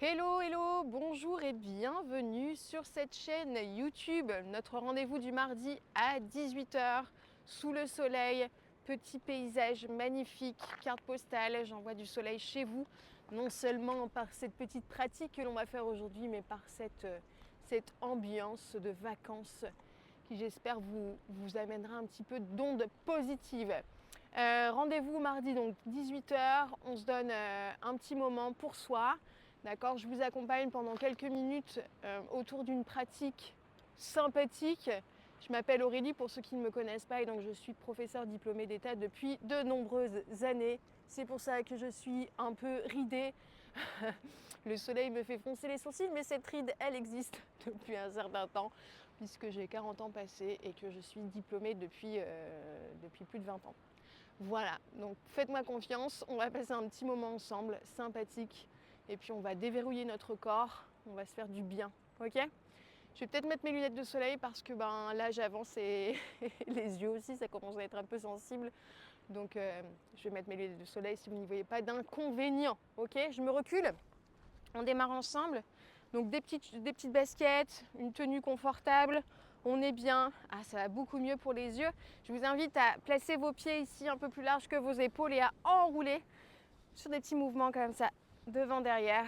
Hello, hello, bonjour et bienvenue sur cette chaîne YouTube. Notre rendez-vous du mardi à 18 h sous le soleil. Petit paysage magnifique, carte postale, j'envoie du soleil chez vous. Non seulement par cette petite pratique que l'on va faire aujourd'hui, mais par cette ambiance de vacances qui j'espère vous amènera un petit peu d'ondes positives. Rendez-vous mardi donc 18 h, on se donne un petit moment pour soi. D'accord, je vous accompagne pendant quelques minutes autour d'une pratique sympathique. Je m'appelle Aurélie pour ceux qui ne me connaissent pas et donc je suis professeure diplômée d'État depuis de nombreuses années. C'est pour ça que je suis un peu ridée. Le soleil me fait foncer les sourcils, mais cette ride, elle existe depuis un certain temps puisque j'ai 40 ans passés et que je suis diplômée depuis plus de 20 ans. Voilà, donc faites-moi confiance, on va passer un petit moment ensemble, sympathique, et puis on va déverrouiller notre corps, on va se faire du bien, ok? Je vais peut-être mettre mes lunettes de soleil parce que là j'avance et les yeux aussi ça commence à être un peu sensible, donc je vais mettre mes lunettes de soleil si vous n'y voyez pas d'inconvénient, ok? Je me recule, on démarre ensemble, donc des petites baskets, une tenue confortable. On est bien, ça va beaucoup mieux pour les yeux. Je vous invite à placer vos pieds ici un peu plus large que vos épaules et à enrouler sur des petits mouvements comme ça, devant, derrière,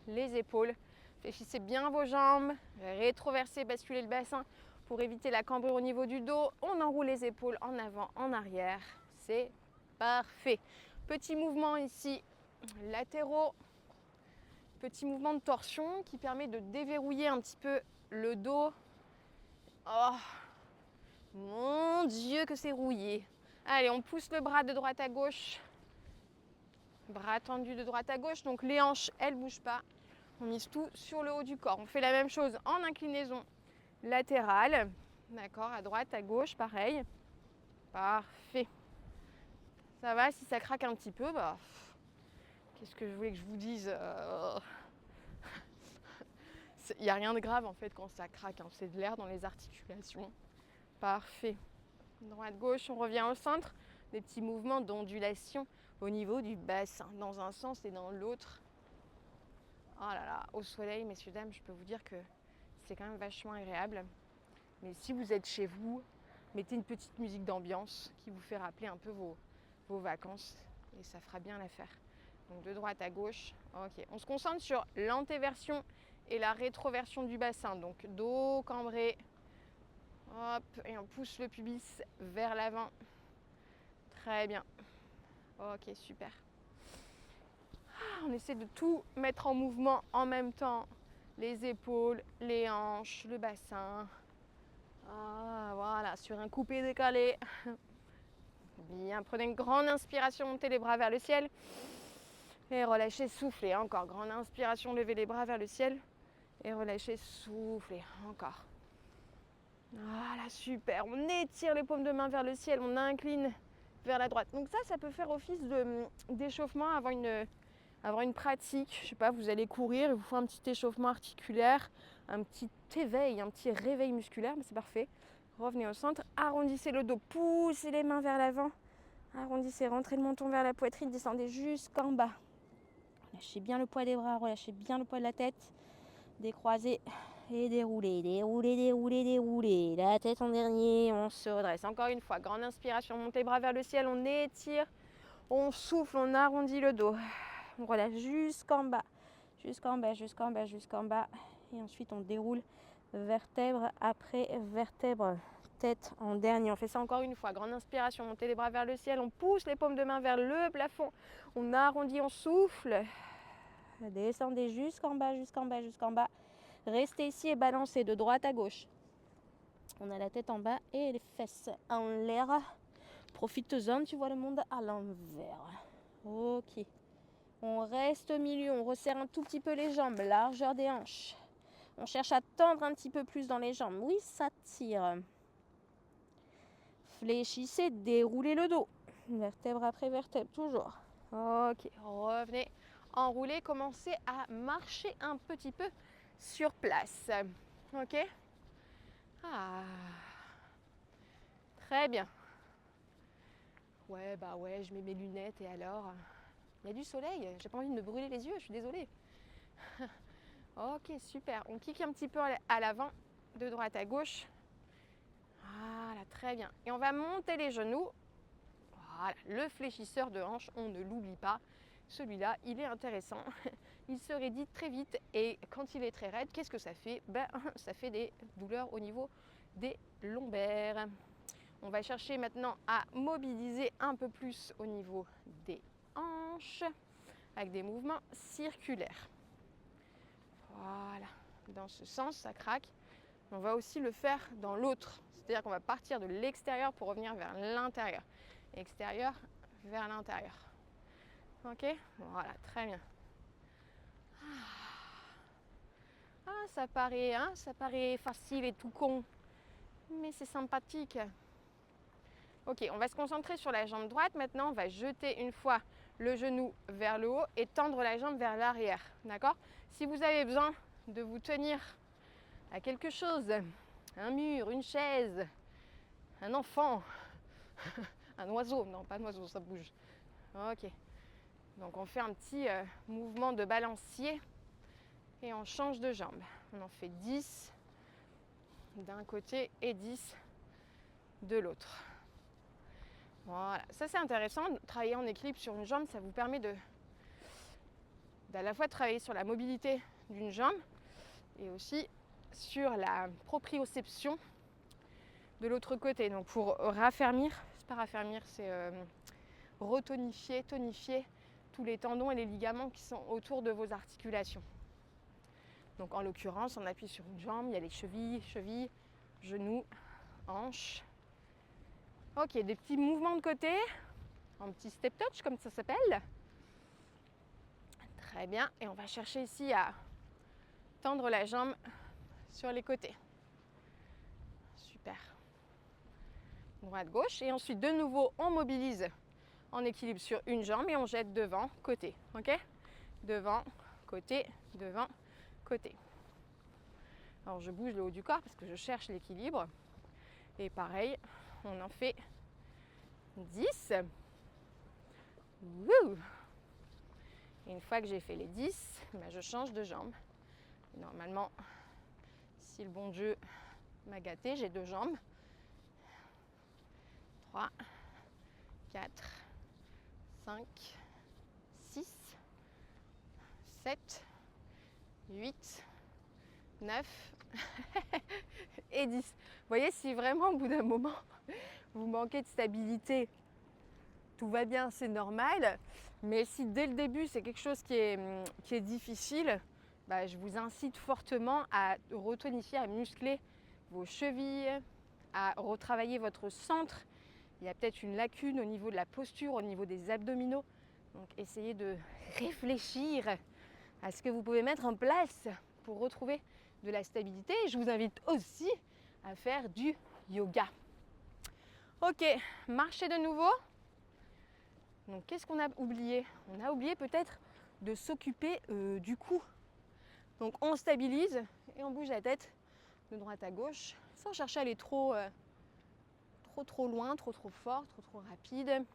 les épaules. Fléchissez bien vos jambes, rétroversez, basculez le bassin pour éviter la cambrure au niveau du dos. On enroule les épaules en avant, en arrière, c'est parfait. Petit mouvement ici, latéraux. Petit mouvement de torsion qui permet de déverrouiller un petit peu le dos. Oh, mon Dieu que c'est rouillé. Allez, on pousse le bras de droite à gauche. Bras tendu de droite à gauche. Donc les hanches, elles ne bougent pas. On mise tout sur le haut du corps. On fait la même chose en inclinaison latérale. D'accord, à droite, à gauche, pareil. Parfait. Ça va, si ça craque un petit peu, qu'est-ce que je voulais que je vous dise Il n'y a rien de grave en fait quand ça craque, c'est de l'air dans les articulations. Parfait. Droite-gauche, on revient au centre. Des petits mouvements d'ondulation au niveau du bassin, dans un sens et dans l'autre. Oh là là, au soleil, messieurs, dames, je peux vous dire que c'est quand même vachement agréable. Mais si vous êtes chez vous, mettez une petite musique d'ambiance qui vous fait rappeler un peu vos vacances et ça fera bien l'affaire. Donc de droite à gauche, ok. On se concentre sur l'antéversion et la rétroversion du bassin. Donc dos cambré, hop, et on pousse le pubis vers l'avant. Très bien. Ok, super. On essaie de tout mettre en mouvement en même temps. Les épaules, les hanches, le bassin. Voilà, sur un coupé décalé. Bien, prenez une grande inspiration, montez les bras vers le ciel. Et relâchez, soufflez. Encore, grande inspiration, levez les bras vers le ciel. Et relâchez, soufflez. Encore. Voilà, super. On étire les paumes de main vers le ciel, on incline vers la droite. Donc ça peut faire office d'échauffement avant une pratique. Je sais pas, vous allez courir, il vous faut un petit échauffement articulaire, un petit éveil, un petit réveil musculaire, mais c'est parfait. Revenez au centre, arrondissez le dos, poussez les mains vers l'avant. Arrondissez, rentrez le menton vers la poitrine, descendez jusqu'en bas. Relâchez bien le poids des bras, relâchez bien le poids de la tête. Décroisez et déroulez, déroulez, déroulez, déroulez. La tête en dernier, on se redresse. Encore une fois, grande inspiration, on monte les bras vers le ciel, on étire, on souffle, on arrondit le dos. On relâche jusqu'en bas, jusqu'en bas, jusqu'en bas, jusqu'en bas. Et ensuite, on déroule vertèbre après vertèbre. Tête en dernier. On fait ça encore une fois. Grande inspiration, montez les bras vers le ciel, on pousse les paumes de main vers le plafond. On arrondit, on souffle. Descendez jusqu'en bas, jusqu'en bas, jusqu'en bas. Restez ici et balancez de droite à gauche. On a la tête en bas et les fesses en l'air. Profite-en, tu vois le monde à l'envers. Ok. On reste au milieu, on resserre un tout petit peu les jambes, largeur des hanches. On cherche à tendre un petit peu plus dans les jambes. Oui, ça tire. Fléchissez, déroulez le dos. Vertèbre après vertèbre, toujours. Ok, revenez, enroulez, commencez à marcher un petit peu sur place. Ok. Très bien. Ouais, je mets mes lunettes et alors il y a du soleil, j'ai pas envie de me brûler les yeux, je suis désolée. Ok, super. On kick un petit peu à l'avant, de droite à gauche. Voilà, très bien. Et on va monter les genoux. Voilà, le fléchisseur de hanche, on ne l'oublie pas. Celui-là, il est intéressant. Il se raidit très vite et quand il est très raide, qu'est-ce que ça fait? Ça fait des douleurs au niveau des lombaires. On va chercher maintenant à mobiliser un peu plus au niveau des hanches avec des mouvements circulaires. Voilà, dans ce sens, ça craque. On va aussi le faire dans l'autre, c'est-à-dire qu'on va partir de l'extérieur pour revenir vers l'intérieur. Extérieur vers l'intérieur. Ok? Voilà, très bien. Ah, ça paraît facile et tout con, mais c'est sympathique. Ok, on va se concentrer sur la jambe droite. Maintenant, on va jeter une fois le genou vers le haut et tendre la jambe vers l'arrière. D'accord? Si vous avez besoin de vous tenir à quelque chose, un mur, une chaise, un enfant, un oiseau, non pas un oiseau, ça bouge. Ok, donc on fait un petit mouvement de balancier et on change de jambe. On en fait 10 d'un côté et 10 de l'autre. Voilà, ça c'est intéressant, travailler en équilibre sur une jambe, ça vous permet d'à la fois travailler sur la mobilité d'une jambe et aussi sur la proprioception de l'autre côté. Donc pour raffermir, c'est pas raffermir, c'est retonifier, tonifier tous les tendons et les ligaments qui sont autour de vos articulations. Donc en l'occurrence, on appuie sur une jambe, il y a les chevilles, genoux, hanches. Ok, des petits mouvements de côté, un petit step touch comme ça s'appelle. Très bien, et on va chercher ici à tendre la jambe sur les côtés. Super. Droite, gauche, et ensuite de nouveau on mobilise en équilibre sur une jambe et on jette devant, côté. Ok? Devant, côté, devant, côté. Alors je bouge le haut du corps parce que je cherche l'équilibre. Et pareil, on en fait 10. Wouh! Et une fois que j'ai fait les 10, je change de jambe. Normalement, si le bon Dieu m'a gâté, j'ai 2 jambes. 3, 4, 5, 6, 7, 8, 9 et 10. Vous voyez, si vraiment au bout d'un moment, vous manquez de stabilité, tout va bien, c'est normal. Mais si dès le début, c'est quelque chose qui est difficile, je vous incite fortement à retonifier, à muscler vos chevilles, à retravailler votre centre. Il y a peut-être une lacune au niveau de la posture, au niveau des abdominaux. Donc essayez de réfléchir à ce que vous pouvez mettre en place pour retrouver de la stabilité. Et je vous invite aussi à faire du yoga. Ok, marchez de nouveau. Donc qu'est-ce qu'on a oublié? On a oublié peut-être de s'occuper du cou. Donc on stabilise et on bouge la tête de droite à gauche sans chercher à aller trop loin, trop fort, trop rapide.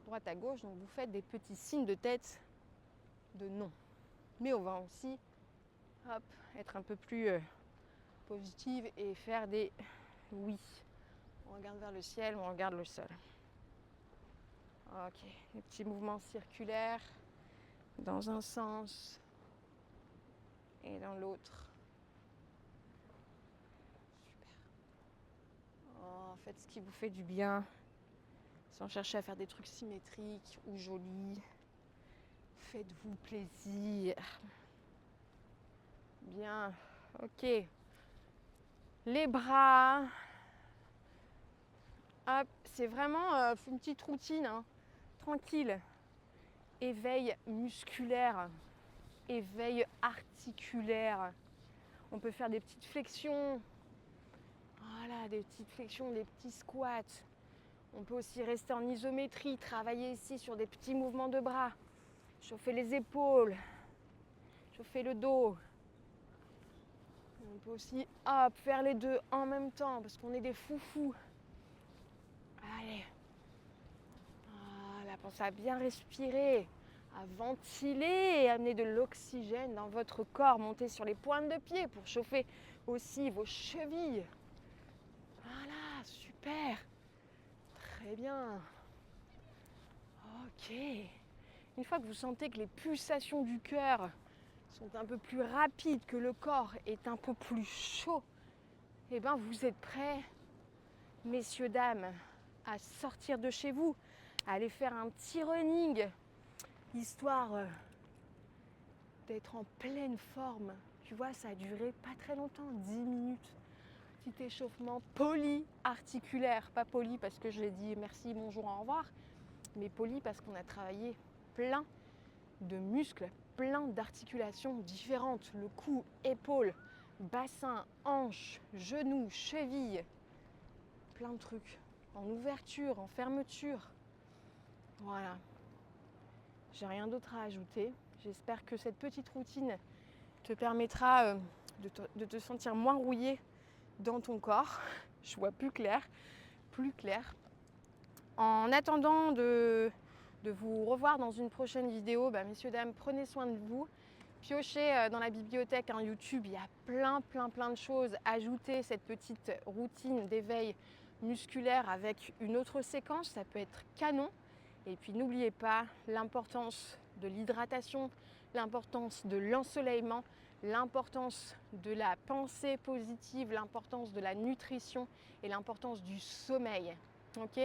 Droite à gauche, donc vous faites des petits signes de tête de non. Mais on va aussi être un peu plus positive et faire des oui. On regarde vers le ciel, on regarde le sol. Ok, les petits mouvements circulaires dans un sens et dans l'autre. Super. Oh, faites ce qui vous fait du bien, sans chercher à faire des trucs symétriques ou jolis. Faites-vous plaisir. Bien, ok. Les bras. Hop, c'est vraiment une petite routine, hein. Tranquille. Éveil musculaire, éveil articulaire. On peut faire des petites flexions. Voilà, des petites flexions, des petits squats. On peut aussi rester en isométrie, travailler ici sur des petits mouvements de bras. Chauffer les épaules, chauffer le dos. On peut aussi faire les deux en même temps parce qu'on est des foufous. Allez. Voilà, pensez à bien respirer, à ventiler et amener de l'oxygène dans votre corps. Montez sur les pointes de pied pour chauffer aussi vos chevilles. Voilà, super. Très bien. Ok. Une fois que vous sentez que les pulsations du cœur sont un peu plus rapides, que le corps est un peu plus chaud, et bien vous êtes prêts, messieurs, dames, à sortir de chez vous, à aller faire un petit running, histoire d'être en pleine forme. Tu vois, ça a duré pas très longtemps, 10 minutes. Petit échauffement polyarticulaire, pas poly parce que je l'ai dit merci, bonjour, au revoir, mais poly parce qu'on a travaillé plein de muscles, plein d'articulations différentes, le cou, épaules, bassin, hanches, genoux, chevilles, plein de trucs, en ouverture, en fermeture. Voilà. J'ai rien d'autre à ajouter. J'espère que cette petite routine te permettra de te sentir moins rouillé dans ton corps. Je vois plus clair, plus clair. En attendant de vous revoir dans une prochaine vidéo, messieurs, dames, prenez soin de vous. Piochez dans la bibliothèque YouTube, il y a plein de choses. Ajoutez cette petite routine d'éveil musculaire avec une autre séquence, ça peut être canon. Et puis n'oubliez pas l'importance de l'hydratation, l'importance de l'ensoleillement, l'importance de la pensée positive, l'importance de la nutrition et l'importance du sommeil. Ok ?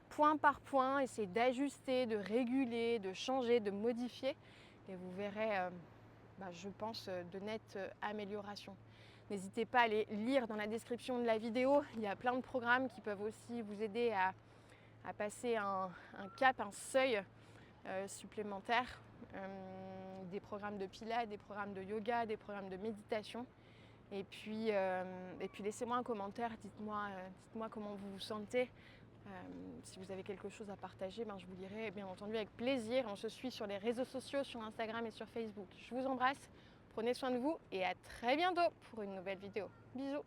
Point par point, essayez d'ajuster, de réguler, de changer, de modifier et vous verrez, je pense, de nettes améliorations. N'hésitez pas à aller lire dans la description de la vidéo, il y a plein de programmes qui peuvent aussi vous aider à passer un cap, un seuil supplémentaire. Des programmes de pilates, des programmes de yoga, des programmes de méditation. Et puis laissez-moi un commentaire, dites-moi comment vous vous sentez. Si vous avez quelque chose à partager, je vous lirai bien entendu avec plaisir. On se suit sur les réseaux sociaux, sur Instagram et sur Facebook. Je vous embrasse, prenez soin de vous et à très bientôt pour une nouvelle vidéo. Bisous.